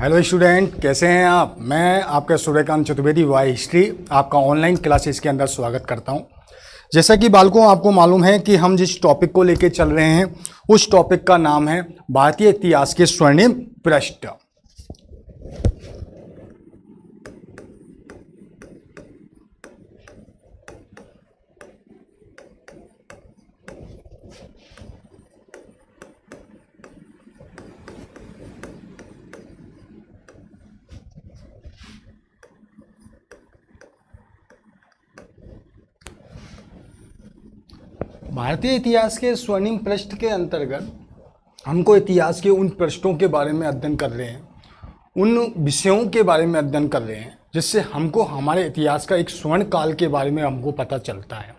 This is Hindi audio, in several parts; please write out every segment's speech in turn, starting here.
हेलो स्टूडेंट, कैसे हैं आप। मैं आपका सूर्यकांत चतुर्वेदी वाई हिस्ट्री आपका ऑनलाइन क्लासेस के अंदर स्वागत करता हूं। जैसा कि बालकों आपको मालूम है कि हम जिस टॉपिक को लेकर चल रहे हैं उस टॉपिक का नाम है भारतीय इतिहास के स्वर्णिम पृष्ठ। भारतीय इतिहास के स्वर्णिम पृष्ठ के अंतर्गत हमको इतिहास के उन पृष्ठों के बारे में अध्ययन कर रहे हैं, उन विषयों के बारे में अध्ययन कर रहे हैं जिससे हमको हमारे इतिहास का एक स्वर्ण काल के बारे में हमको पता चलता है।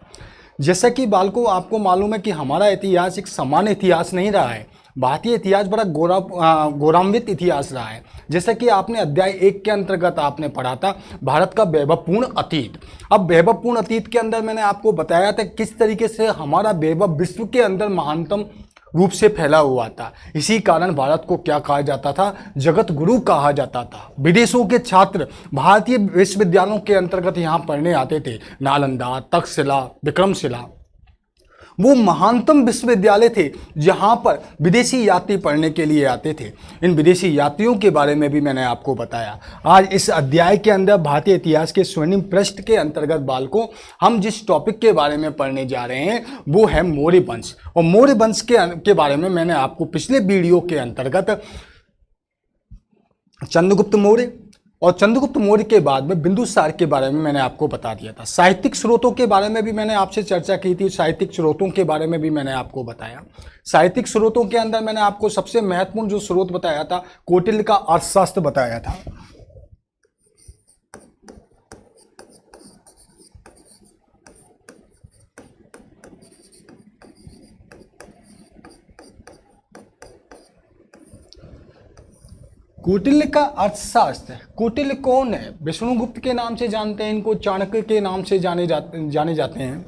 जैसा कि बालकों आपको मालूम है कि हमारा इतिहास एक सामान्य इतिहास नहीं रहा है। भारतीय इतिहास बड़ा गौरवान्वित इतिहास रहा है। जैसा कि आपने अध्याय 1 के अंतर्गत आपने पढ़ा था भारत का वैभवपूर्ण अतीत। अब वैभवपूर्ण अतीत के अंदर मैंने आपको बताया था किस तरीके से हमारा वैभव विश्व के अंदर महानतम रूप से फैला हुआ था। इसी कारण भारत को क्या कहा जाता था, जगत गुरु कहा जाता था। विदेशों के छात्र भारतीय विश्वविद्यालयों के अंतर्गत यहाँ पढ़ने आते थे। नालंदा, तक्षशिला, विक्रमशिला वो महानतम विश्वविद्यालय थे जहाँ पर विदेशी यात्री पढ़ने के लिए आते थे। इन विदेशी यात्रियों के बारे में भी मैंने आपको बताया। आज इस अध्याय के अंदर भारतीय इतिहास के स्वर्णिम पृष्ठ के अंतर्गत बालकों हम जिस टॉपिक के बारे में पढ़ने जा रहे हैं वो है मौर्य वंश। और मौर्य वंश के बारे में मैंने आपको पिछले वीडियो के अंतर्गत चंद्रगुप्त मौर्य और चंद्रगुप्त मौर्य के बाद में बिंदुसार के बारे में मैंने आपको बता दिया था। साहित्यिक स्रोतों के बारे में भी मैंने आपसे चर्चा की थी। साहित्यिक स्रोतों के बारे में भी मैंने आपको बताया। साहित्यिक स्रोतों के अंदर मैंने आपको सबसे महत्वपूर्ण जो स्रोत बताया था कौटिल्य का अर्थशास्त्र बताया था। कौटिल्य का अर्थशास्त्र। कौटिल्य कौन है? विष्णुगुप्त के नाम से जानते हैं इनको, चाणक्य के नाम से जाने जाते हैं।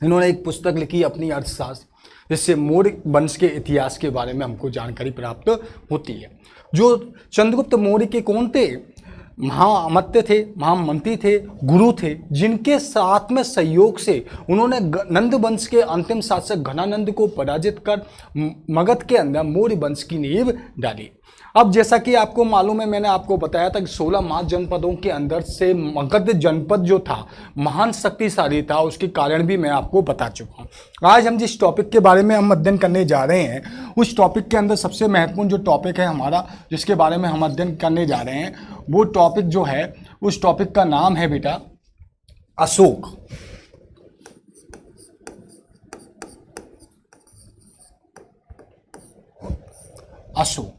इन्होंने एक पुस्तक लिखी अपनी अर्थशास्त्र, जिससे मौर्य वंश के इतिहास के बारे में हमको जानकारी प्राप्त होती है। जो चंद्रगुप्त मौर्य के कौन थे? महाअमात्य थे, महामंत्री थे, गुरु थे, जिनके साथ में सहयोग से उन्होंने नंद वंश के अंतिम शासक घनानंद को पराजित कर मगध के अंदर मौर्य वंश की नींव डाली। अब जैसा कि आपको मालूम है, मैंने आपको बताया था कि 16 महान जनपदों के अंदर से मगध जनपद जो था महान शक्तिशाली था। उसके कारण भी मैं आपको बता चुका हूँ। आज हम जिस टॉपिक के बारे में हम अध्ययन करने जा रहे हैं उस टॉपिक के अंदर सबसे महत्वपूर्ण जो टॉपिक है हमारा, जिसके बारे में हम अध्ययन करने जा रहे हैं, वो टॉपिक जो है उस टॉपिक का नाम है बेटा अशोक। अशोक,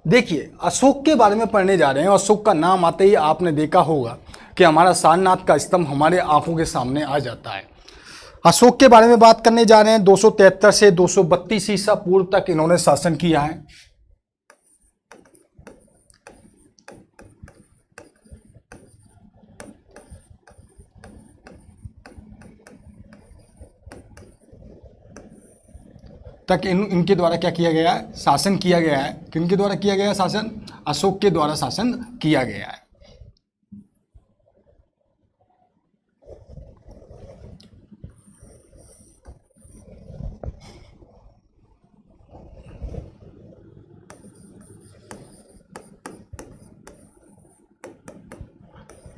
देखिए अशोक के बारे में पढ़ने जा रहे हैं। अशोक का नाम आते ही आपने देखा होगा कि हमारा सारनाथ का स्तंभ हमारे आंखों के सामने आ जाता है। अशोक के बारे में बात करने जा रहे हैं। 273 से 232 ईसा पूर्व तक इन्होंने शासन किया है। तक इनके द्वारा क्या किया गया है? शासन किया गया है। किनके द्वारा किया गया है शासन? अशोक के द्वारा शासन किया गया है।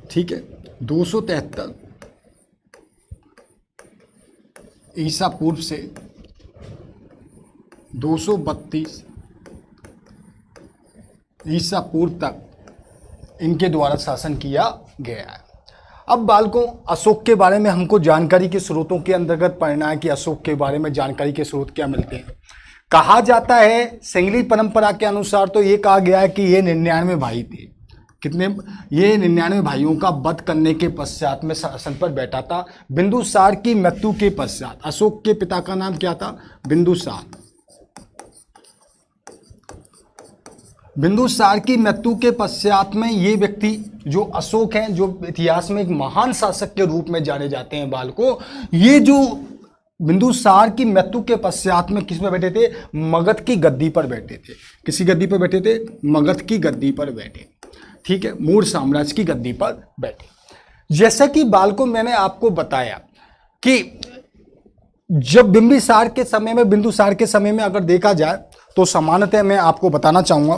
ठीक है, 273 ईसा पूर्व से 232 ईसा पूर्व तक इनके द्वारा शासन किया गया है। अब बालकों अशोक के बारे में हमको जानकारी के स्रोतों के अंतर्गत पढ़ना है कि अशोक के बारे में जानकारी के स्रोत क्या मिलते हैं। कहा जाता है सिंगली परंपरा के अनुसार तो ये कहा गया है कि ये 99 भाई थे। कितने? ये 99 भाइयों का वध करने के पश्चात में शासन पर बैठा था बिंदुसार की मृत्यु के पश्चात। अशोक के पिता का नाम क्या था? बिंदुसार। बिंदुसार की मृत्यु के पश्चात में ये व्यक्ति जो अशोक हैं, जो इतिहास में एक महान शासक के रूप में जाने जाते हैं बालकों, ये जो बिंदुसार की मृत्यु के पश्चात में किस पे बैठे थे? मगध की गद्दी पर बैठे थे। किसी गद्दी पर बैठे थे? मगध की गद्दी पर बैठे, ठीक है, मौर्य साम्राज्य की गद्दी पर बैठे। जैसा कि बालकों मैंने आपको बताया कि जब बिंबिसार के समय में, बिंदुसार के समय में अगर देखा जाए तो सामान्यतः मैं आपको बताना चाहूंगा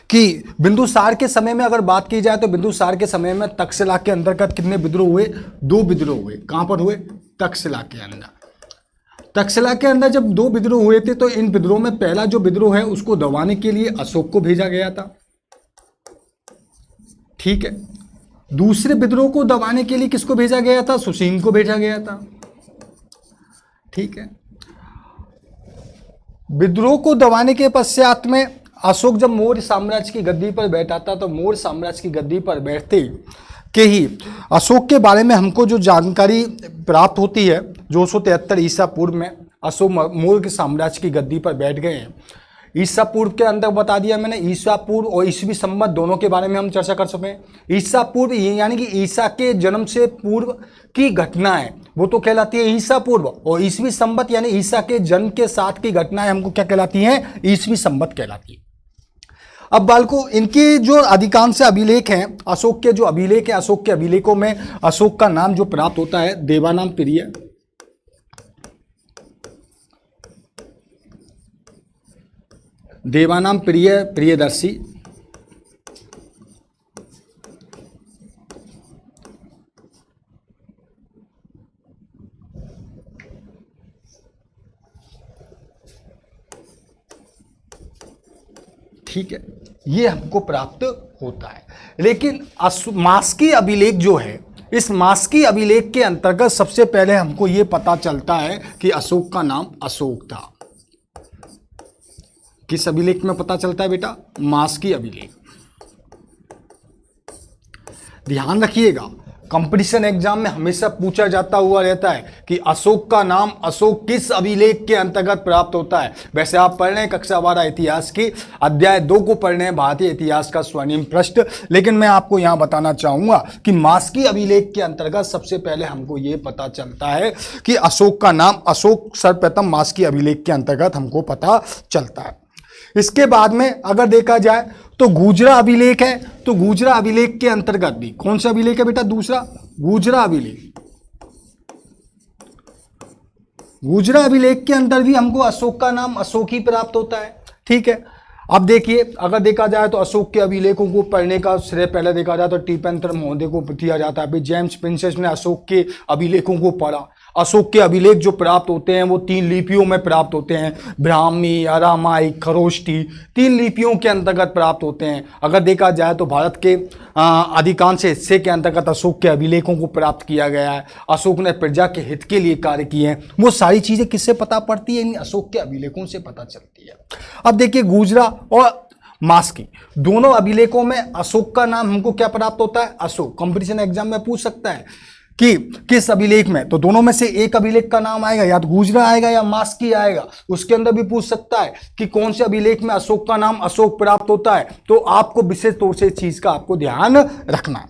कि बिंदुसार के समय में अगर बात की जाए तो बिंदुसार के समय में तक्षशिला के अंतर्गत कितने विद्रोह हुए? 2 विद्रोह हुए। कहां पर हुए? तक्षशिला के अंदर। तक्षशिला के अंदर जब 2 विद्रोह हुए थे तो इन विद्रोह में पहला जो विद्रोह है उसको दबाने के लिए अशोक को भेजा गया था, ठीक है। दूसरे विद्रोह को दबाने के लिए किसको भेजा गया था? सुसीम को भेजा गया था, ठीक है। विद्रोह को दबाने के पश्चात में अशोक जब मौर्य साम्राज्य की गद्दी पर बैठा था तो मौर्य साम्राज्य की गद्दी पर बैठते के ही अशोक के बारे में हमको जो जानकारी प्राप्त होती है, 273 ईसा पूर्व में अशोक मौर्य साम्राज्य की गद्दी पर बैठ गए हैं। ईसा पूर्व के अंदर बता दिया मैंने, ईसा पूर्व और ईसवी संवत दोनों के बारे में हम चर्चा कर सकें। ईसा पूर्व यानी कि ईसा के जन्म से पूर्व की घटनाएं, वो तो कहलाती है ईसा पूर्व, और ईसवी संवत यानी ईसा के जन्म के साथ की घटनाएं हमको क्या कहलाती हैं? ईसवी संवत कहलाती है। अब बालकों, इनके जो अधिकांश अभिलेख हैं, अशोक के जो अभिलेख हैं, अशोक के अभिलेखों में अशोक का नाम जो प्राप्त होता है देवानाम प्रिय, देवानाम प्रिय, प्रियदर्शी, ठीक है, ये हमको प्राप्त होता है। लेकिन मास्की अभिलेख जो है, इस मास्की अभिलेख के अंतर्गत सबसे पहले हमको ये पता चलता है कि अशोक का नाम अशोक था। किस अभिलेख में पता चलता है बेटा? मास्की अभिलेख। ध्यान रखिएगा, कंपटीशन एग्जाम में हमेशा पूछा जाता हुआ रहता है कि अशोक का नाम अशोक किस अभिलेख के अंतर्गत प्राप्त होता है। वैसे आप पढ़ रहे हैं कक्षा 12 इतिहास की अध्याय 2 को पढ़ रहे हैं, भारतीय इतिहास का स्वर्णिम पृष्ठ, लेकिन मैं आपको यहां बताना चाहूंगा कि मास्की अभिलेख के अंतर्गत सबसे पहले हमको यह पता चलता है कि अशोक का नाम अशोक सर्वप्रथम मास्की अभिलेख के अंतर्गत हमको पता चलता है। इसके बाद में अगर देखा जाए तो गुजरा अभिलेख है, तो गुजरा अभिलेख के अंतर्गत भी कौन सा अभिलेख है बेटा? दूसरा गुजरा अभिलेख। गुजरा अभिलेख के अंदर भी हमको अशोक का नाम अशोक ही प्राप्त होता है, ठीक है। अब देखिए, अगर देखा जाए तो अशोक के अभिलेखों को पढ़ने का श्रेय पहले देखा जाए तो टिपेंद्र महोदय को दिया जाता है। जेम्स प्रिंसेस ने अशोक के अभिलेखों को पढ़ा। अशोक के अभिलेख जो प्राप्त होते हैं वो 3 लिपियों में प्राप्त होते हैं, ब्राह्मी, अरामाइक, खरोष्टी, 3 लिपियों के अंतर्गत प्राप्त होते हैं। अगर देखा जाए तो भारत के अधिकांश हिस्से के अंतर्गत अशोक के अभिलेखों को प्राप्त किया गया है। अशोक ने प्रजा के हित के लिए कार्य किए हैं। वो सारी चीजें किससे पता पड़ती है? इन अशोक के अभिलेखों से पता चलती है। अब देखिए, गुजरा और मास्की दोनों अभिलेखों में अशोक का नाम हमको क्या प्राप्त होता है? अशोक। कंपटीशन एग्जाम में पूछ सकता है कि किस अभिलेख में, तो दोनों में से एक अभिलेख का नाम आएगा, या तो गुजरा आएगा या मास्की आएगा। उसके अंदर भी पूछ सकता है कि कौन से अभिलेख में अशोक का नाम अशोक प्राप्त होता है। तो आपको विशेष तौर से इस चीज का आपको ध्यान रखना है।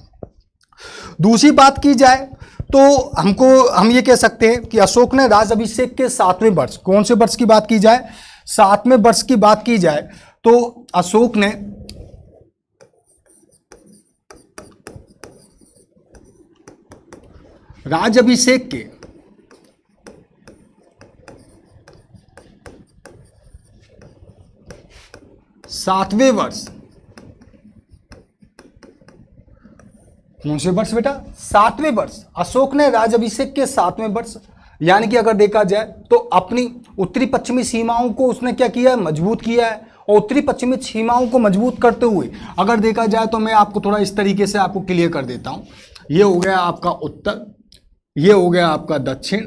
दूसरी बात की जाए तो हम ये कह सकते हैं कि अशोक ने राजाभिषेक के 7वें वर्ष, कौन से वर्ष की बात की जाए? 7वें वर्ष की बात की जाए तो अशोक ने राजाभिषेक के 7वें वर्ष, कौन से वर्ष बेटा? 7वें वर्ष। अशोक ने राजाभिषेक के 7वें वर्ष, यानी कि अगर देखा जाए तो अपनी उत्तरी पश्चिमी सीमाओं को उसने क्या किया है? मजबूत किया है। और उत्तरी पश्चिमी सीमाओं को मजबूत करते हुए अगर देखा जाए तो मैं आपको थोड़ा इस तरीके से आपको क्लियर कर देता हूं। ये हो गया आपका उत्तर, ये हो गया आपका दक्षिण,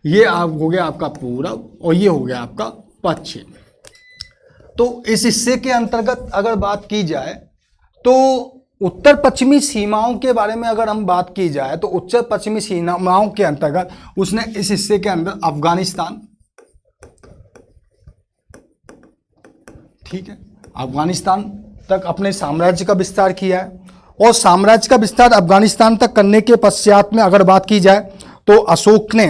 ये हो गया आपका पूरब, और ये हो गया आपका पश्चिम। तो इस हिस्से के अंतर्गत अगर बात की जाए तो उत्तर पश्चिमी सीमाओं के बारे में अगर हम बात की जाए तो उत्तर पश्चिमी सीमाओं के अंतर्गत उसने इस हिस्से के अंदर अफगानिस्तान, ठीक है, अफगानिस्तान तक अपने साम्राज्य का विस्तार किया है। और साम्राज्य का विस्तार अफगानिस्तान तक करने के पश्चात में अगर बात की जाए तो अशोक ने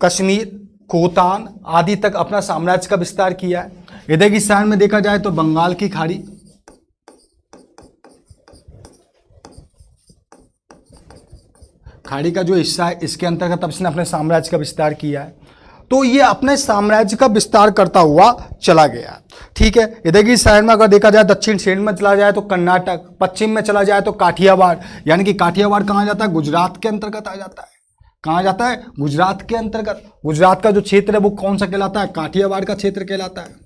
कश्मीर, खोतान आदि तक अपना साम्राज्य का विस्तार किया है। इधर की साइड में देखा जाए तो बंगाल की खाड़ी, खाड़ी का जो हिस्सा है इसके अंतर्गत अब इसने अपने साम्राज्य का विस्तार किया है। तो ये अपने साम्राज्य का विस्तार करता हुआ चला गया। ठीक है, इधर की साइड में अगर देखा जाए दक्षिण साइड में चला जाए तो कर्नाटक, पश्चिम में चला जाए तो काठियावाड़, यानी कि काठियावाड़ कहाँ जाता है, गुजरात के अंतर्गत आ जाता है। कहाँ जाता है, गुजरात के अंतर्गत। गुजरात का जो क्षेत्र है वो कौन सा कहलाता है, काठियावाड़ का क्षेत्र कहलाता है।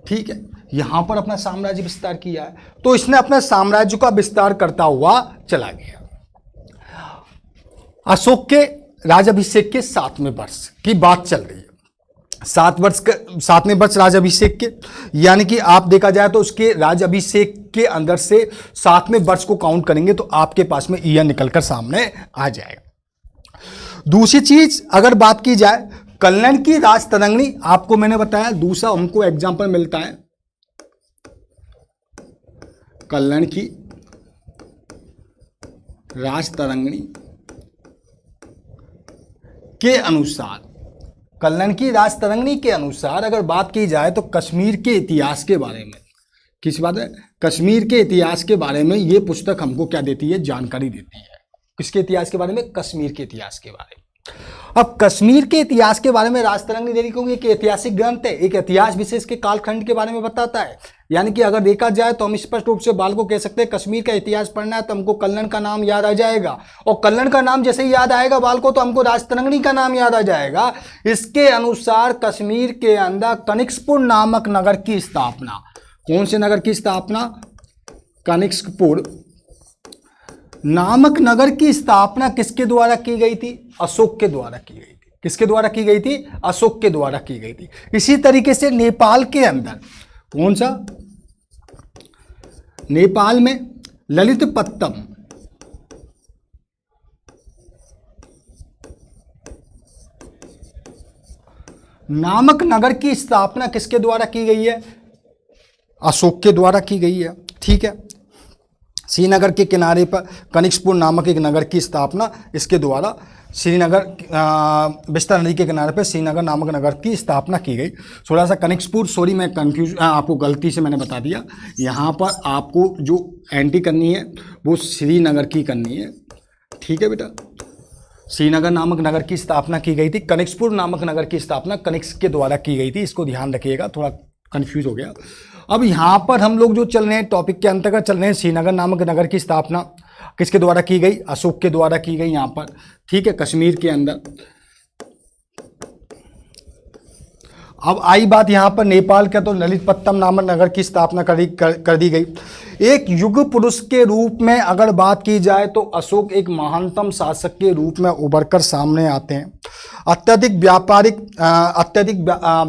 ठीक है, यहां पर अपना साम्राज्य विस्तार किया है। तो इसने अपने साम्राज्य का विस्तार करता हुआ चला गया। अशोक के राजाभिषेक के 7वें वर्ष की बात चल रही है। 7वें वर्ष राजाभिषेक के, यानी कि आप देखा जाए तो उसके राजाभिषेक के अंदर से 7वें वर्ष को काउंट करेंगे तो आपके पास में ईयर निकलकर सामने आ जाएगा। दूसरी चीज अगर बात की जाए कल्याण की राजतरंगिणी, आपको मैंने बताया दूसरा हमको एग्जाम्पल मिलता है कल्याण की राजतरंगिणी के अनुसार, कल्याण की राजतरंगिणी के अनुसार अगर बात की जाए तो कश्मीर के इतिहास के बारे में, किस बात है, कश्मीर के इतिहास के बारे में ये पुस्तक हमको क्या देती है, जानकारी देती है। किसके इतिहास के बारे में, कश्मीर के इतिहास के बारे में। अब कश्मीर के इतिहास के बारे में राजतरंगिणी देरी क्योंकि एक ऐतिहासिक ग्रंथ है, एक इतिहास विशेष के कालखंड के बारे में बताता है। यानी कि अगर देखा जाए तो हम स्पष्ट रूप से बाल को कह सकते हैं कश्मीर का इतिहास पढ़ना है तो हमको कल्याण का नाम याद आ जाएगा, और कल्याण का नाम जैसे ही याद आएगा बाल को तो हमको राजतरंगिणी का नाम याद आ जाएगा। इसके अनुसार कश्मीर के अंदर कनिष्कपुर नामक नगर की स्थापना, कौन से नगर की स्थापना, कनिष्कपुर नामक नगर की स्थापना किसके द्वारा की गई थी, अशोक के द्वारा की गई थी। किसके द्वारा की गई थी, अशोक के द्वारा की गई थी। इसी तरीके से नेपाल के अंदर कौन सा, नेपाल में ललितपत्तम नामक नगर की स्थापना किसके द्वारा की गई है, अशोक के द्वारा की गई है। ठीक है, श्रीनगर के किनारे पर कनिष्कपुर नामक एक नगर की स्थापना इसके द्वारा, श्रीनगर बिस्तर नदी के किनारे पर श्रीनगर नामक नगर की स्थापना की गई। थोड़ा सा कनिष्कपुर, सॉरी मैं कंफ्यूज, आपको गलती से मैंने बता दिया। यहाँ पर आपको जो एंट्री करनी है वो श्रीनगर की करनी है। ठीक है बेटा, श्रीनगर नामक नगर की स्थापना की गई थी, कनिष्कपुर नामक नगर की स्थापना कनिष्क के द्वारा की गई थी। इसको ध्यान रखिएगा, थोड़ा कंफ्यूज हो गया। अब यहाँ पर हम लोग जो चल रहे हैं टॉपिक के अंतर्गत चल रहे हैं, श्रीनगर नामक नगर की स्थापना किसके द्वारा की गई, अशोक के द्वारा की गई यहाँ पर। ठीक है, कश्मीर के अंदर। अब आई बात यहाँ पर नेपाल का, तो ललितपत्तम नामक नगर की स्थापना कर दी गई। एक युग पुरुष के रूप में अगर बात की जाए तो अशोक एक महानतम शासक के रूप में उभरकर सामने आते हैं। अत्यधिक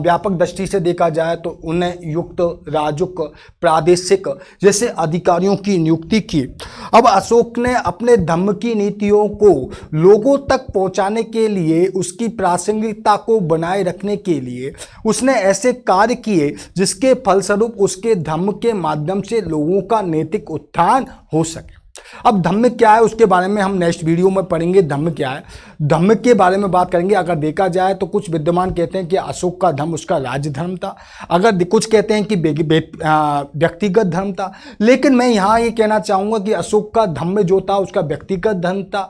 व्यापक दृष्टि से देखा जाए तो उन्हें युक्त, राजुक, प्रादेशिक जैसे अधिकारियों की नियुक्ति की। अब अशोक ने अपने धर्म की नीतियों को लोगों तक पहुंचाने के लिए, उसकी प्रासंगिकता को बनाए रखने के लिए उसने ऐसे कार्य किए जिसके फलस्वरूप उसके धर्म के माध्यम से लोगों का नैतिक उत्थान हो सके। अब धम्म क्या है उसके बारे में हम नेक्स्ट वीडियो में पढ़ेंगे। धम्म क्या है, धम्म के बारे में बात करेंगे। अगर देखा जाए तो कुछ विद्वान कहते हैं कि अशोक का धर्म उसका राज्य धर्म था, अगर कुछ कहते हैं कि व्यक्तिगत धर्म था, लेकिन मैं यहाँ ये कहना चाहूँगा कि अशोक का धम्म जो था उसका व्यक्तिगत धर्म था।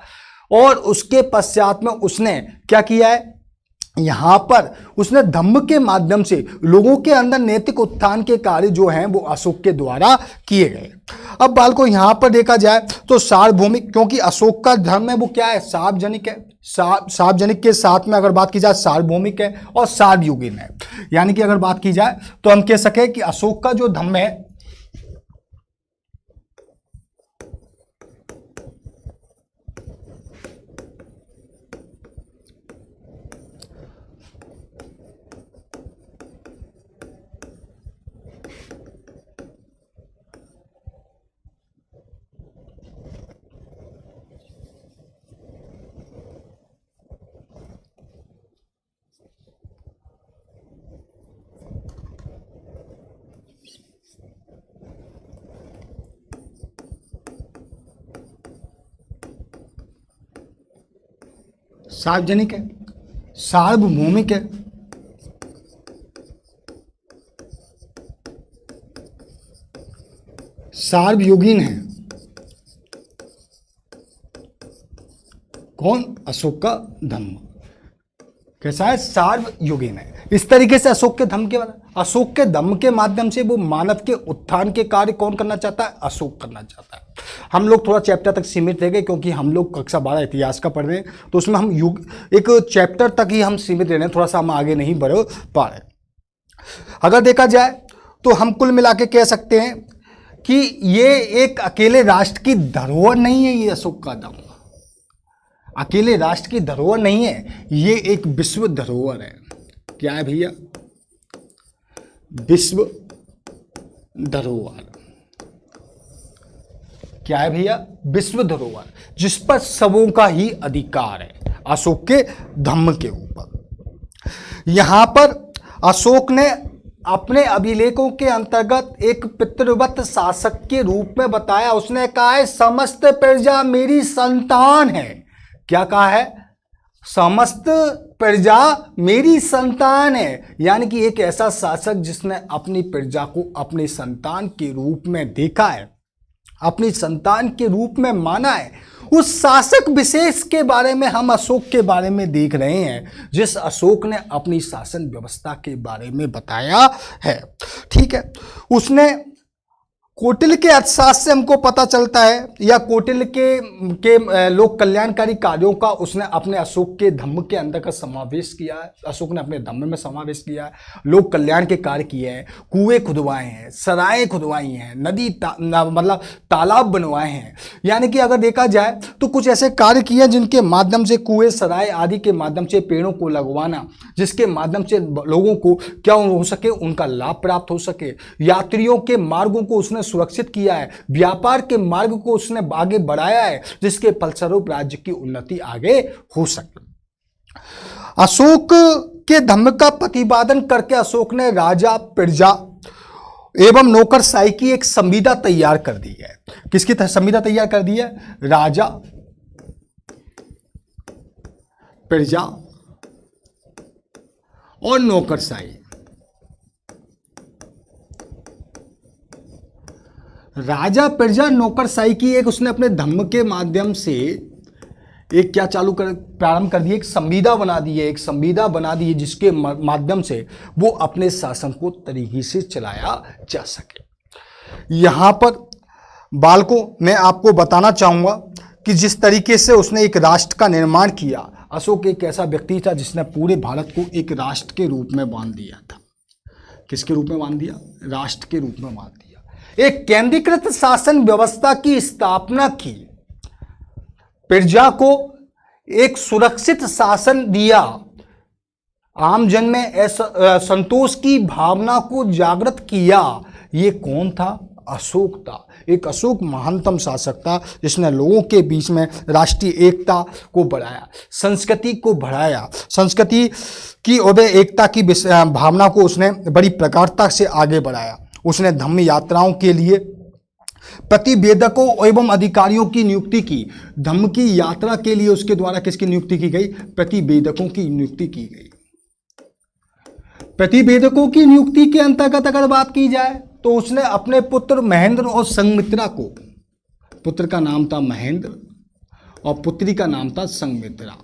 और उसके पश्चात में उसने क्या किया है, यहाँ पर उसने धम्म के माध्यम से लोगों के अंदर नैतिक उत्थान के कार्य जो हैं वो अशोक के द्वारा किए गए। अब बाल को यहाँ पर देखा जाए तो सार्वभौमिक, क्योंकि अशोक का धर्म है वो क्या है, सार्वजनिक है। सार्वजनिक के साथ में अगर बात की जाए सार्वभौमिक है और सार्वयुगीन है। यानी कि अगर बात की जाए तो हम कह सके कि अशोक का जो धर्म है सार्वजनिक है, सार्वभौमिक है, सार्वयोगीन है। कौन? अशोक का धम्म कैसा है? सार्वयोगीन है। इस तरीके से अशोक के धम्म के अशोक के धम्म के माध्यम से वो मानव के उत्थान के कार्य कौन करना चाहता है? अशोक करना चाहता है। हम लोग थोड़ा चैप्टर तक सीमित रह गए क्योंकि हम लोग कक्षा 12 इतिहास का पढ़ रहे हैं, तो उसमें हम युग एक चैप्टर तक ही हम सीमित रह रहे हैं, थोड़ा सा हम आगे नहीं बढ़ पा रहे। अगर देखा जाए तो हम कुल मिला के कह सकते हैं कि ये एक अकेले राष्ट्र की धरोहर नहीं है, ये अशोक का धम्म अकेले राष्ट्र की धरोहर नहीं है, ये एक विश्व धरोहर है। क्या है भैया? विश्व धरोहर। क्या है भैया? विश्व धरोहर, जिस पर सबों का ही अधिकार है, अशोक के धम्म के ऊपर। यहां पर अशोक ने अपने अभिलेखों के अंतर्गत एक पितृवत शासक के रूप में बताया। उसने कहा है समस्त प्रजा मेरी संतान है। क्या कहा है? समस्त प्रजा मेरी संतान है, यानी कि एक ऐसा शासक जिसने अपनी प्रजा को अपने संतान के रूप में देखा है, अपनी संतान के रूप में माना है। उस शासक विशेष के बारे में हम अशोक के बारे में देख रहे हैं, जिस अशोक ने अपनी शासन व्यवस्था के बारे में बताया है। ठीक है, उसने कौटिल्य के अर्थशास्त्र से हमको पता चलता है, या कौटिल्य के लोक कल्याणकारी कार्यों का उसने अपने अशोक के धम्म के अंतर्गत समावेश किया है। अशोक ने अपने धम्म में समावेश किया है, लोक कल्याण के कार्य किए हैं, कुएं खुदवाए हैं, सराय खुदवाई हैं, नदी मतलब तालाब बनवाए हैं। यानी कि अगर देखा जाए तो कुछ ऐसे कार्य किए हैं जिनके माध्यम से कुएं सराय आदि के माध्यम से पेड़ों को लगवाना, जिसके माध्यम से लोगों को क्या हो सके, उनका लाभ प्राप्त हो सके। यात्रियों के मार्गों को उसने सुरक्षित किया है, व्यापार के मार्ग को उसने आगे बढ़ाया है, जिसके फलस्वरूप राज्य की उन्नति आगे हो सके। अशोक के धम्म का प्रतिपादन करके अशोक ने राजा, प्रजा एवं नौकरशाही की एक संविदा तैयार कर दी है। किसकी संविदा तैयार कर दी है? राजा, प्रजा और नौकरशाही। राजा, प्रजा, नौकरशाही की एक उसने अपने धम्म के माध्यम से एक क्या प्रारंभ कर दिया, एक संविदा बना दी है, एक संविदा बना दी है, जिसके माध्यम से वो अपने शासन को तरीके से चलाया जा सके। यहां पर बालकों मैं आपको बताना चाहूंगा कि जिस तरीके से उसने एक राष्ट्र का निर्माण किया, अशोक एक ऐसा व्यक्ति था जिसने पूरे भारत को एक राष्ट्र के रूप में बांध दिया था। किसके रूप में बांध दिया? राष्ट्र के रूप में बांध दिया। एक केंद्रीकृत शासन व्यवस्था की स्थापना की, प्रजा को एक सुरक्षित शासन दिया, आम जन में संतोष की भावना को जागृत किया। ये कौन था? अशोक था। एक अशोक महानतम शासक था जिसने लोगों के बीच में राष्ट्रीय एकता को बढ़ाया, संस्कृति को बढ़ाया, संस्कृति की और एकता की भावना को उसने बड़ी प्रगाढ़ता से आगे बढ़ाया। उसने धम्म यात्राओं के लिए प्रतिवेदकों एवं अधिकारियों की नियुक्ति की। धम्म की यात्रा के लिए उसके द्वारा किसकी नियुक्ति की गई? प्रतिवेदकों की नियुक्ति की गई। प्रतिवेदकों की नियुक्ति के अंतर्गत अगर बात की जाए तो उसने अपने पुत्र महेंद्र और संघमित्रा को, पुत्र का नाम था महेंद्र और पुत्री का नाम था संघमित्रा,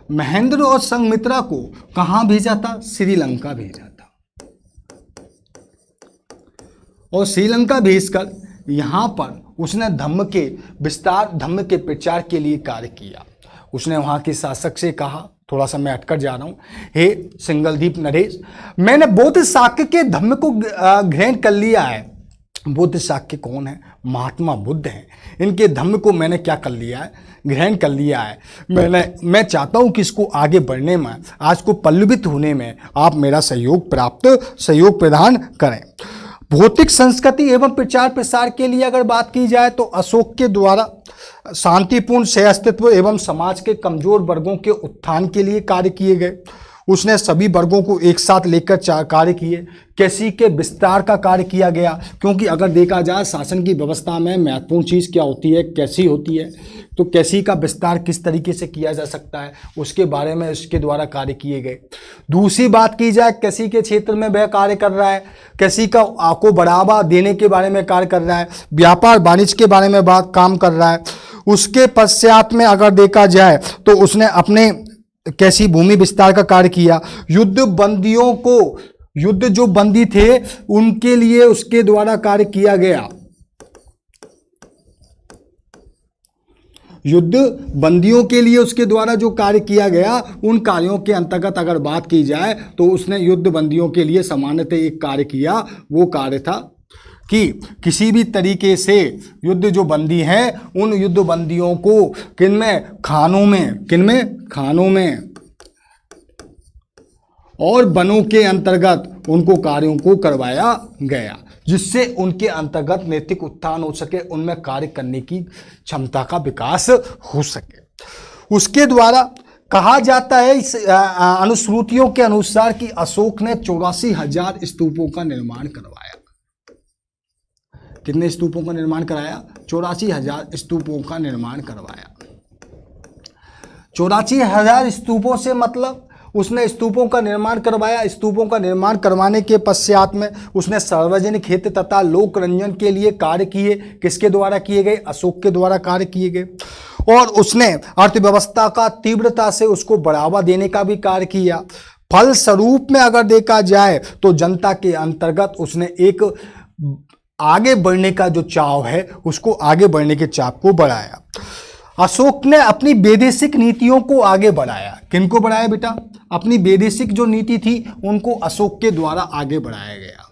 महेंद्र और संघमित्रा को कहां भेजा था? श्रीलंका भेजा था। और श्रीलंका भेजकर यहां पर उसने धम्म के विस्तार, धम्म के प्रचार के लिए कार्य किया। उसने वहां के शासक से कहा, थोड़ा सा मैं अटकर जा रहा हूं, हे सिंगलदीप नरेश, मैंने बौद्ध शाक्य के धम्म को ग्रहण कर लिया है। बुद्ध शाक्य कौन है? महात्मा बुद्ध हैं। इनके धम्म को मैंने क्या कर लिया है? ग्रहण कर लिया है। मैं चाहता हूं कि इसको आगे बढ़ने में, आज को पल्लवित होने में आप मेरा सहयोग प्रदान करें। भौतिक संस्कृति एवं प्रचार प्रसार के लिए अगर बात की जाए तो अशोक के द्वारा शांतिपूर्ण सह अस्तित्व एवं समाज के कमजोर वर्गों के उत्थान के लिए कार्य किए गए। उसने सभी वर्गों को एक साथ लेकर कार्य किए। कैसी के विस्तार का कार्य किया गया, क्योंकि अगर देखा जाए शासन की व्यवस्था में महत्वपूर्ण चीज़ क्या होती है, कैसी होती है, तो कैसी का विस्तार किस तरीके से किया जा सकता है उसके बारे में इसके द्वारा कार्य किए गए। दूसरी बात की जाए, कैसी के क्षेत्र में वह कार्य कर रहा है, कैसी का को बढ़ावा देने के बारे में कार्य कर रहा है, व्यापार वाणिज्य के बारे में बात काम कर रहा है। उसके पश्चात में अगर देखा जाए तो उसने अपने कैसी भूमि विस्तार का कार्य किया। युद्ध बंदियों को, युद्ध जो बंदी थे उनके लिए उसके द्वारा कार्य किया गया। युद्ध बंदियों के लिए उसके द्वारा जो कार्य किया गया, उन कार्यों के अंतर्गत अगर बात की जाए तो उसने युद्ध बंदियों के लिए सामान्यतः एक कार्य किया। वो कार्य था कि किसी भी तरीके से युद्ध जो बंदी हैं उन युद्ध बंदियों को किनमें, खानों में और वनों के अंतर्गत उनको कार्यों को करवाया गया, जिससे उनके अंतर्गत नैतिक उत्थान हो सके, उनमें कार्य करने की क्षमता का विकास हो सके। उसके द्वारा कहा जाता है इस अनुश्रुतियों के अनुसार कि अशोक ने 84,000 स्तूपों का निर्माण करवाया। कितने स्तूपों का निर्माण कराया? 84,000 स्तूपों का निर्माण करवाया। 84,000 स्तूपों से मतलब उसने स्तूपों का निर्माण करवाया। स्तूपों का निर्माण करवाने के पश्चात में उसने सार्वजनिक हित तथा लोक रंजन के लिए कार्य किए। किसके द्वारा किए गए? अशोक के द्वारा कार्य किए गए। और उसने अर्थव्यवस्था का तीव्रता से उसको बढ़ावा देने का भी कार्य किया। फल स्वरूप में अगर देखा जाए तो जनता के अंतर्गत उसने एक आगे बढ़ने का जो चाव है, उसको आगे बढ़ने के चाव को बढ़ाया। अशोक ने अपनी वैदेशिक नीतियों को आगे बढ़ाया। किनको बढ़ाया बेटा? अपनी वैदेशिक जो नीति थी उनको अशोक के द्वारा आगे बढ़ाया गया।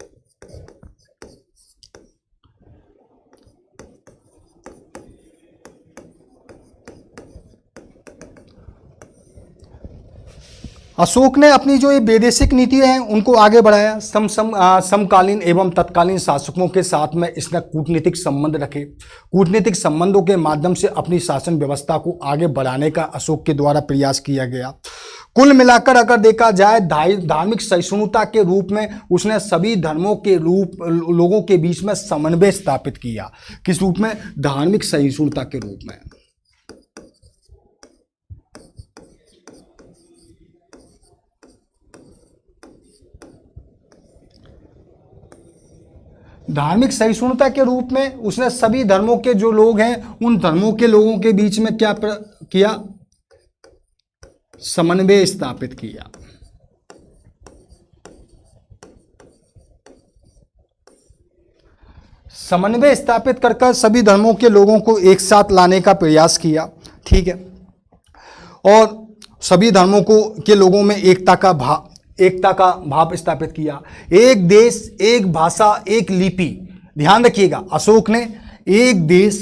अशोक ने अपनी जो ये वैदेशिक नीति हैं उनको आगे बढ़ाया। समकालीन एवं तत्कालीन शासकों के साथ में इसने कूटनीतिक संबंध रखे। कूटनीतिक संबंधों के माध्यम से अपनी शासन व्यवस्था को आगे बढ़ाने का अशोक के द्वारा प्रयास किया गया। कुल मिलाकर अगर देखा जाए धार्मिक सहिष्णुता के रूप में उसने सभी धर्मों के लोगों के बीच में समन्वय स्थापित किया। किस रूप में? धार्मिक सहिष्णुता के रूप में। धार्मिक सहिष्णुता के रूप में उसने सभी धर्मों के जो लोग हैं उन धर्मों के लोगों के बीच में क्या किया? समन्वय स्थापित किया। समन्वय स्थापित कर सभी धर्मों के लोगों को एक साथ लाने का प्रयास किया। ठीक है। और सभी धर्मों के लोगों में एकता का भाव स्थापित किया। एक देश, एक भाषा, एक लिपि। ध्यान रखिएगा, अशोक ने एक देश,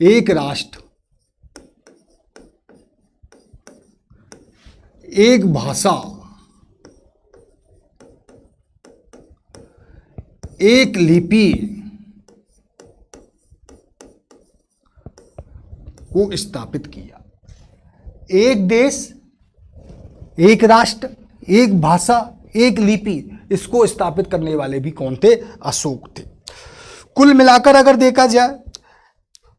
एक राष्ट्र, एक भाषा, एक लिपि को स्थापित किया। एक देश, एक राष्ट्र, एक भाषा, एक लिपि, इसको स्थापित करने वाले भी कौन थे? अशोक थे। कुल मिलाकर अगर देखा जाए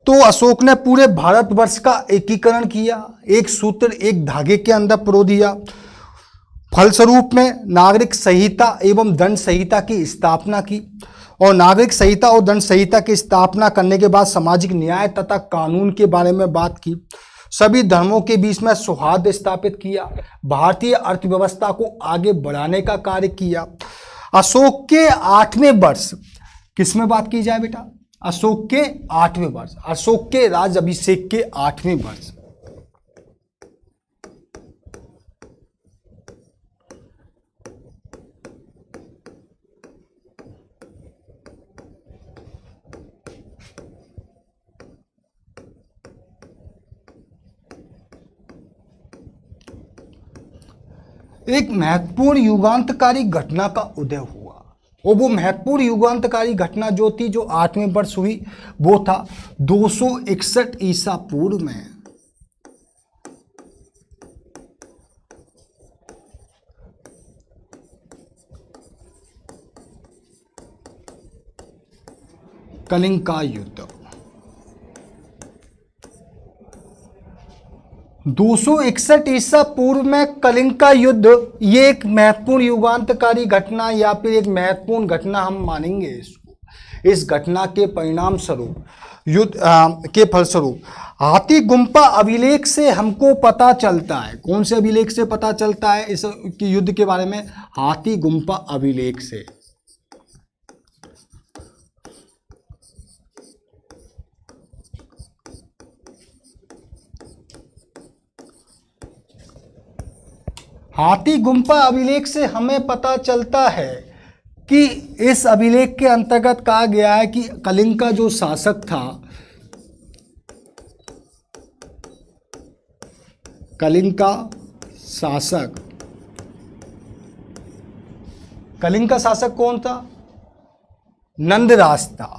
तो अशोक ने पूरे भारतवर्ष का एकीकरण किया, एक सूत्र, एक धागे के अंदर पिरो दिया। फलस्वरूप में नागरिक संहिता एवं दंड संहिता की स्थापना की। और नागरिक संहिता और दंड संहिता की स्थापना करने के बाद सामाजिक न्याय तथा कानून के बारे में बात की। सभी धर्मों के बीच में सौहार्द स्थापित किया। भारतीय अर्थव्यवस्था को आगे बढ़ाने का कार्य किया। अशोक के 8वें वर्ष, किसमें बात की जाए बेटा? अशोक के 8वें वर्ष, अशोक के राज अभिषेक के 8वें वर्ष। एक महत्वपूर्ण युगांतकारी घटना का उदय हुआ। और वो महत्वपूर्ण युगांतकारी घटना जो थी, जो 8वें वर्ष हुई, वो था 261 ईसा पूर्व में। कलिंग का युद्ध। 261 ईसा पूर्व में कलिंग का युद्ध, ये एक महत्वपूर्ण युगांतकारी घटना या फिर एक महत्वपूर्ण घटना हम मानेंगे इसको। इस घटना के परिणाम स्वरूप युद्ध के फलस्वरूप हाथी गुम्फा अभिलेख से हमको पता चलता है। कौन से अभिलेख से पता चलता है इस युद्ध के बारे में? हाथी गुम्फा अभिलेख से। हाथी गुम्फा अभिलेख से हमें पता चलता है कि इस अभिलेख के अंतर्गत कहा गया है कि कलिंग का जो शासक था, कलिंग का शासक कौन था? नंदराज था।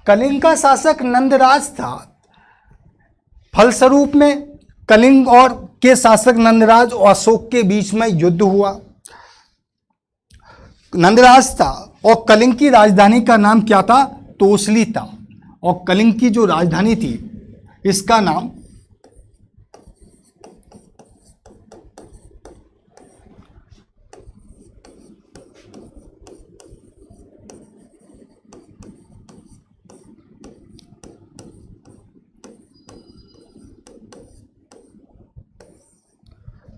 कलिंग का शासक नंदराज था। फलस्वरूप में कलिंग और के शासक नंदराज और अशोक के बीच में युद्ध हुआ। नंदराज था और कलिंग की राजधानी का नाम क्या था? तोसली था। और कलिंग की जो राजधानी थी इसका नाम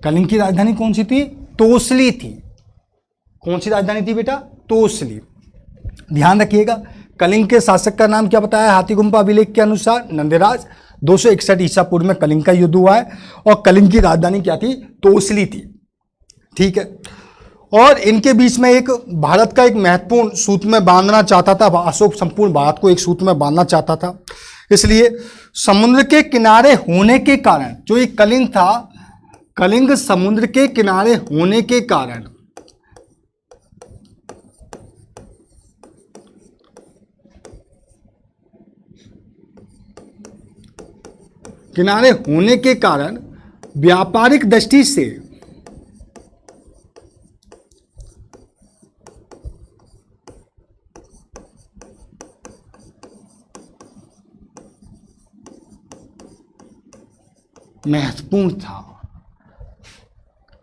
कलिंग की राजधानी कौन सी थी? तोसली थी। कौन सी राजधानी थी बेटा? तोसली। ध्यान रखिएगा, कलिंग के शासक का नाम क्या बताया? हाथी गुम्फा अभिलेख के अनुसार नंदराज। 261 ईसा पूर्व में कलिंग का युद्ध हुआ है और कलिंग की राजधानी क्या थी? तोसली थी। ठीक है। और इनके बीच में एक भारत का एक महत्वपूर्ण सूत्र में बांधना चाहता था। अशोक संपूर्ण भारत को एक सूत्र में बांधना चाहता था। इसलिए समुद्र के किनारे होने के कारण जो ये कलिंग था, कलिंग समुद्र के किनारे होने के कारण व्यापारिक दृष्टि से महत्वपूर्ण था।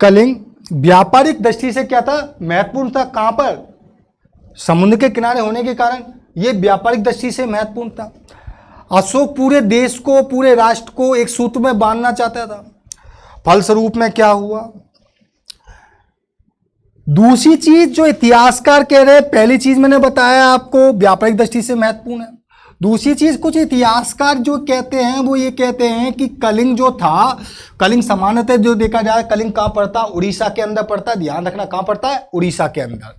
कलिंग व्यापारिक दृष्टि से क्या था? महत्वपूर्ण था। कहां पर? समुद्र के किनारे होने के कारण यह व्यापारिक दृष्टि से महत्वपूर्ण था। अशोक पूरे देश को, पूरे राष्ट्र को एक सूत्र में बांधना चाहता था। फलस्वरूप में क्या हुआ? दूसरी चीज जो इतिहासकार कह रहे हैं, पहली चीज मैंने बताया आपको व्यापारिक दृष्टि से महत्वपूर्ण है। दूसरी चीज कुछ इतिहासकार जो कहते हैं वो ये कहते हैं कि कलिंग जो था, कलिंग सामान्यतः जो देखा जाए कलिंग कहां पड़ता? उड़ीसा के अंदर पड़ता। ध्यान रखना, कहां पड़ता है? उड़ीसा के अंदर।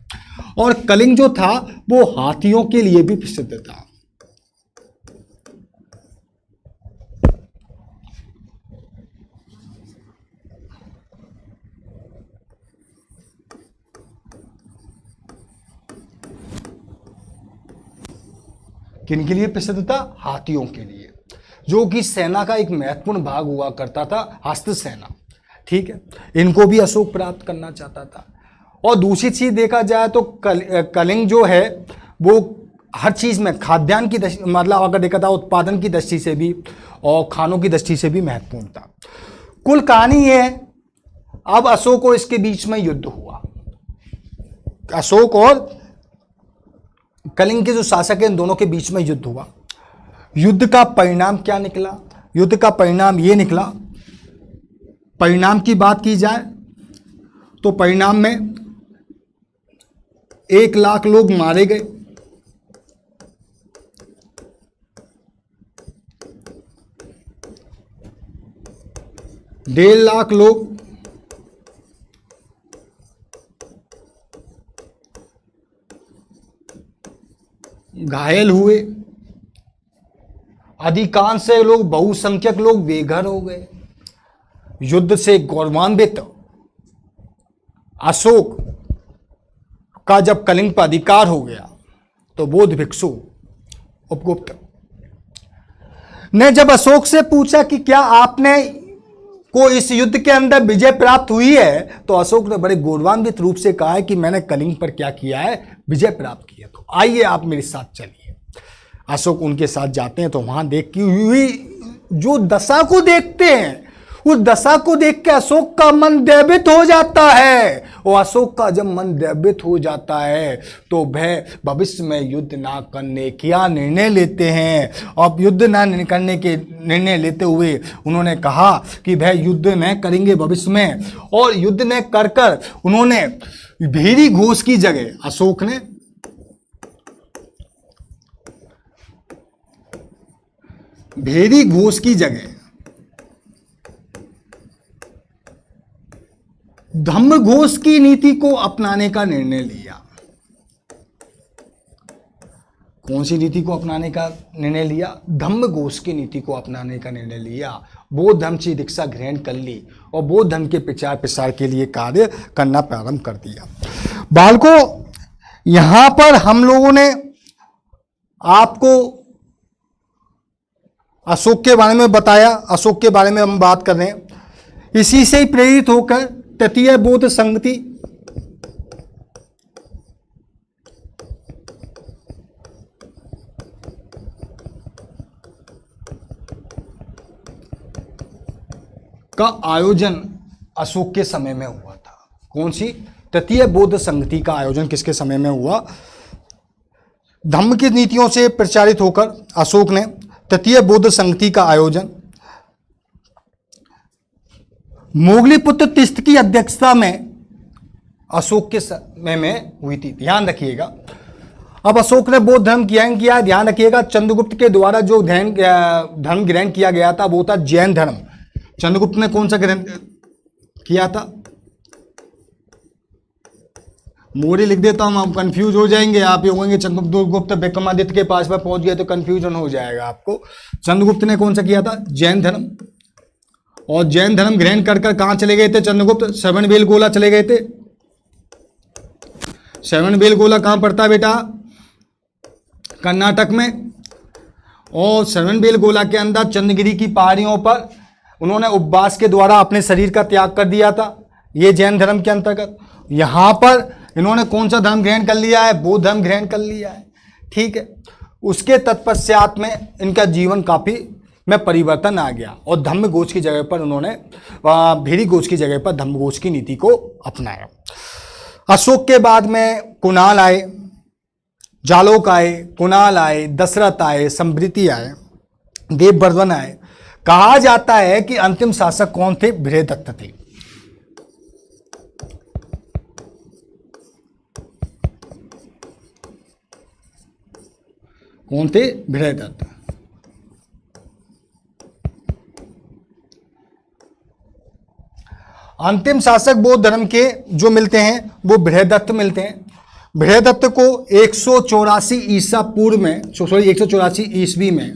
और कलिंग जो था वो हाथियों के लिए भी प्रसिद्ध था। किन के लिए प्रसिद्ध था? हाथियों के लिए, जो कि सेना का एक महत्वपूर्ण भाग हुआ करता था, हस्त सेना। ठीक है, इनको भी अशोक प्राप्त करना चाहता था। और दूसरी चीज देखा जाए तो कलिंग जो है वो हर चीज में खाद्यान्न की दृष्टि, मतलब अगर देखा था उत्पादन की दृष्टि से भी और खानों की दृष्टि से भी महत्वपूर्ण था। कुल कहानी ये है, अब अशोक और इसके बीच में युद्ध हुआ। अशोक और कलिंग के जो शासक हैं, इन दोनों के बीच में युद्ध हुआ। युद्ध का परिणाम क्या निकला? युद्ध का परिणाम ये निकला, परिणाम की बात की जाए तो परिणाम में 1 लाख लोग मारे गए, 1.5 लाख लोग घायल हुए, अधिकांश लोग, बहुसंख्यक लोग बेघर हो गए। युद्ध से गौरवान्वित अशोक का जब कलिंग पर अधिकार हो गया तो बौद्ध भिक्षु उपगुप्त ने जब अशोक से पूछा कि क्या आपने को इस युद्ध के अंदर विजय प्राप्त हुई है, तो अशोक ने बड़े गौरवान्वित रूप से कहा है कि मैंने कलिंग पर क्या किया है, विजय प्राप्त किया। तो आइए आप मेरे साथ चलिए। अशोक उनके साथ जाते हैं तो वहां देखी हुई जो दशा को देखते हैं, उस दशा को देख के अशोक का मन दैवित हो जाता है। और अशोक का जब मन दैवित हो जाता है तो वह भविष्य में युद्ध ना करने का निर्णय लेते हैं। अब युद्ध ना करने के निर्णय लेते हुए उन्होंने कहा कि वह युद्ध न करेंगे भविष्य में, और युद्ध न कर कर उन्होंने भेरी घोष की जगह, अशोक ने भेरी घोष की जगह धम्म घोष की नीति को अपनाने का निर्णय लिया। कौन सी नीति को अपनाने का निर्णय लिया? धम्म घोष की नीति को अपनाने का निर्णय लिया। बौद्ध धर्म की दीक्षा ग्रहण कर ली और बौद्ध धर्म के प्रचार प्रसार के लिए कार्य करना प्रारंभ कर दिया। बालकों, यहां पर हम लोगों ने आपको अशोक के बारे में बताया, अशोक के बारे में हम बात कर रहे हैं। इसी से ही प्रेरित होकर तृतीय बौद्ध संगति का आयोजन अशोक के समय में हुआ था। कौन सी? तृतीय बौद्ध संगति का आयोजन किसके समय में हुआ? धम्म की नीतियों से प्रचारित होकर अशोक ने तृतीय बौद्ध संगति का आयोजन मोगलीपुत्र तीर्थ की अध्यक्षता में अशोक के समय में हुई थी। ध्यान रखिएगा, अब अशोक ने बौद्ध धर्म ग्रहण किया। ध्यान रखिएगा, चंद्रगुप्त के द्वारा जो धर्म ग्रहण किया गया था वो था जैन धर्म। चंद्रगुप्त ने कौन सा ग्रहण किया था? मौर्य लिख देता हूं, आप कंफ्यूज हो जाएंगे। आप ये होंगे चंद्रगुप्त विक्रमादित्य के पास में पहुंच गए तो कंफ्यूजन हो जाएगा आपको। चंद्रगुप्त ने कौन सा किया था? जैन धर्म। और जैन धर्म ग्रहण कर कहां चले गए थे चंद्रगुप्त? श्रवणबेलगोला चले गए थे। श्रवणबेलगोला कहां पड़ता है बेटा? कर्नाटक में। और श्रवणबेलगोला के अंदर चंद्रगिरी की पहाड़ियों पर उन्होंने उपवास के द्वारा अपने शरीर का त्याग कर दिया था, ये जैन धर्म के अंतर्गत। यहां पर इन्होंने कौन सा धर्म ग्रहण कर लिया है? बौद्ध धर्म ग्रहण कर लिया है। ठीक है, उसके तत्पश्चात में इनका जीवन काफी में परिवर्तन आ गया और धम्म घोष की जगह पर उन्होंने भेरी घोष की जगह पर धम्म घोष की नीति को अपनाया। अशोक के बाद में कुणाल आए, जालोक आए, कुणाल आए, दशरथ आए, संभृति आए, देववर्धन आए। कहा जाता है कि अंतिम शासक कौन थे? बृहदत्त थे। कौन थे? बृहदत्त। अंतिम शासक बौद्ध धर्म के जो मिलते हैं वो बृहदत्त मिलते हैं। बृहदत्त को 184 ईसा पूर्व में, 184 ईस्वी में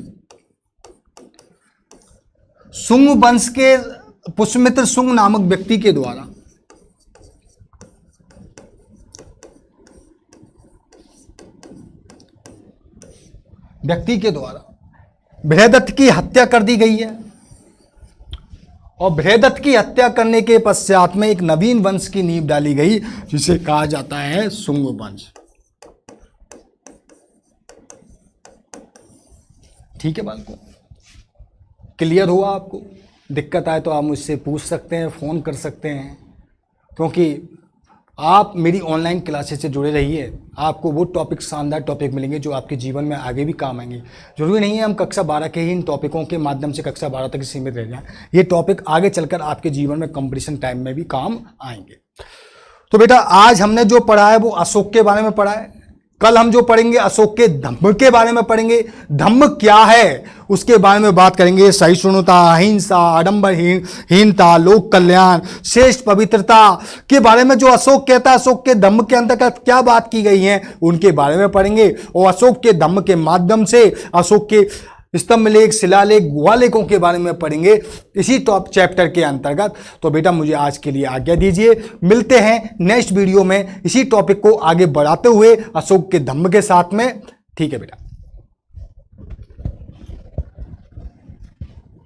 सुंग वंश के पुष्यमित्र सुंग नामक व्यक्ति के द्वारा बृहदत्त की हत्या कर दी गई है। और बृहदत्त की हत्या करने के पश्चात में एक नवीन वंश की नींव डाली गई जिसे कहा जाता है सुंग वंश। ठीक है बालकों, क्लियर हुआ आपको? दिक्कत आए तो आप मुझसे पूछ सकते हैं, फ़ोन कर सकते हैं, क्योंकि आप मेरी ऑनलाइन क्लासेस से जुड़े रहिए। आपको वो टॉपिक, शानदार टॉपिक मिलेंगे जो आपके जीवन में आगे भी काम आएंगे। जरूरी नहीं है हम कक्षा 12 के ही इन टॉपिकों के माध्यम से कक्षा 12 तक सीमित रह जाएं। ये टॉपिक आगे चलकर आपके जीवन में कंपटीशन टाइम में भी काम आएंगे। तो बेटा आज हमने जो पढ़ा है वो अशोक के बारे में पढ़ा है। कल हम जो पढ़ेंगे अशोक के धम्म के बारे में पढ़ेंगे। धम्म क्या है उसके बारे में बात करेंगे। सहिष्णुता, अहिंसा, आडंबरहीनता, लोक कल्याण, श्रेष्ठ पवित्रता के बारे में जो अशोक कहता है, अशोक के धम्म के अंतर्गत क्या बात की गई है उनके बारे में पढ़ेंगे। और अशोक के धम्म के माध्यम से अशोक के स्तंभ लेख, शिलालेख, गुहालेखों के बारे में पढ़ेंगे इसी टॉप चैप्टर के अंतर्गत। तो बेटा मुझे आज के लिए आज्ञा दीजिए, मिलते हैं नेक्स्ट वीडियो में इसी टॉपिक को आगे बढ़ाते हुए अशोक के धम्म के साथ में। ठीक है बेटा।